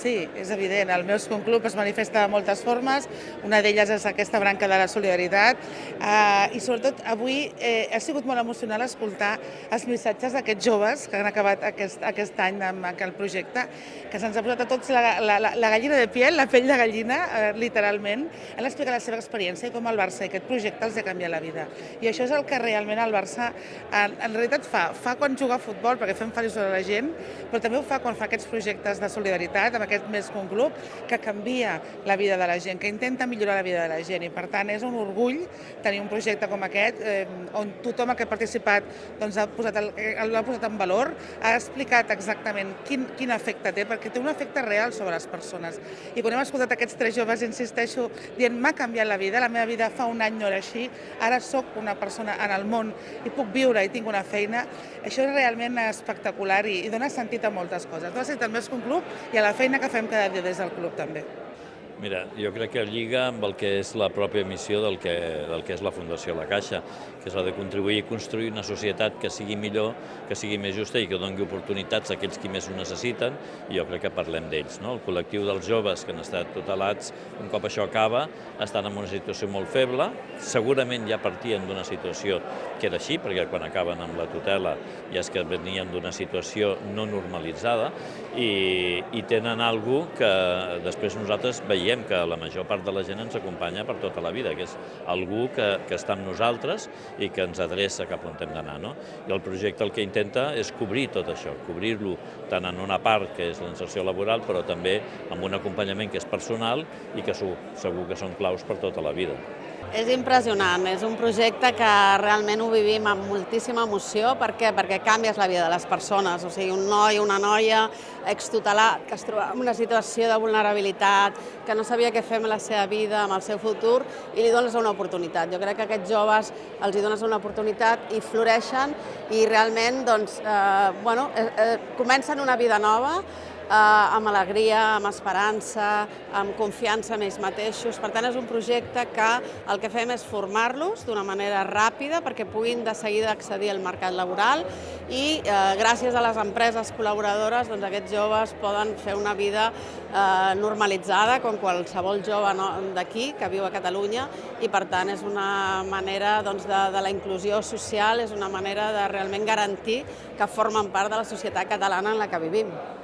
Sí, és evident. El meu Club es manifesta de moltes formes, una d'elles és aquesta branca de la solidaritat i sobretot avui ha sigut molt emocional escoltar els missatges d'aquests joves que han acabat aquest any amb el projecte, que se'ns ha posat a tots la gallina de piel, la pell de gallina, literalment. Han explicat la seva experiència i com el Barça i aquest projecte els ha canviat la vida. I això és el que realment el Barça en realitat fa quan juga a futbol, perquè fem feliços a la gent, però també ho fa quan fa aquests projectes de solidaritat, amb aquest Més que un Club, que canvia la vida de la gent, que intenta millorar la vida de la gent. I per tant és un orgull tenir un projecte com aquest, on tothom que ha participat l'ha posat en valor, ha explicat exactament quin efecte té, perquè té un efecte real sobre les persones. I quan hem escoltat aquests 3 joves, insisteixo, dient m'ha canviat la vida meva fa un any no era així, ara sóc una persona en el món i puc viure i tinc una feina, això és realment espectacular i dona sentit a moltes coses. Dona sentit al Més que un Club i a la feina que fem cada dia des del club també. Mira, jo crec que lliga amb el que és la pròpia missió del que és la Fundació La Caixa, que és la de contribuir a construir una societat que sigui millor, que sigui més justa i que doni oportunitats a aquells qui més ho necessiten, i jo crec que parlem d'ells. El col·lectiu dels joves que han estat tutelats, un cop això acaba, estan en una situació molt feble, segurament ja partien d'una situació que era així, perquè quan acaben amb la tutela ja és que venien d'una situació no normalitzada i tenen alguna cosa que després nosaltres veiem que la major part de la gent ens acompanya per tota la vida, que és algú que està amb nosaltres i que ens adreça cap on hem d'anar. I el projecte el que intenta és cobrir tot això, cobrir-lo tant en una part que és la inserció laboral, però també amb un acompanyament que és personal i que segur que són claus per tota la vida. És impressionant, és un projecte que realment ho vivim amb moltíssima emoció. Per què? Perquè canvies la vida de les persones. O sigui, un noi o una noia extutelat que es troba en una situació de vulnerabilitat, que no sabia què fer amb la seva vida, amb el seu futur, i li dones una oportunitat. Jo crec que a aquests joves els dones una oportunitat i floreixen i realment comencen una vida nova, amb alegria, amb esperança, amb confiança en ells mateixos. Per tant, és un projecte que el que fem és formar-los d'una manera ràpida perquè puguin de seguida accedir al mercat laboral i gràcies a les empreses col·laboradores aquests joves poden fer una vida normalitzada com qualsevol jove d'aquí que viu a Catalunya i per tant és una manera de la inclusió social, és una manera de realment garantir que formen part de la societat catalana en la que vivim.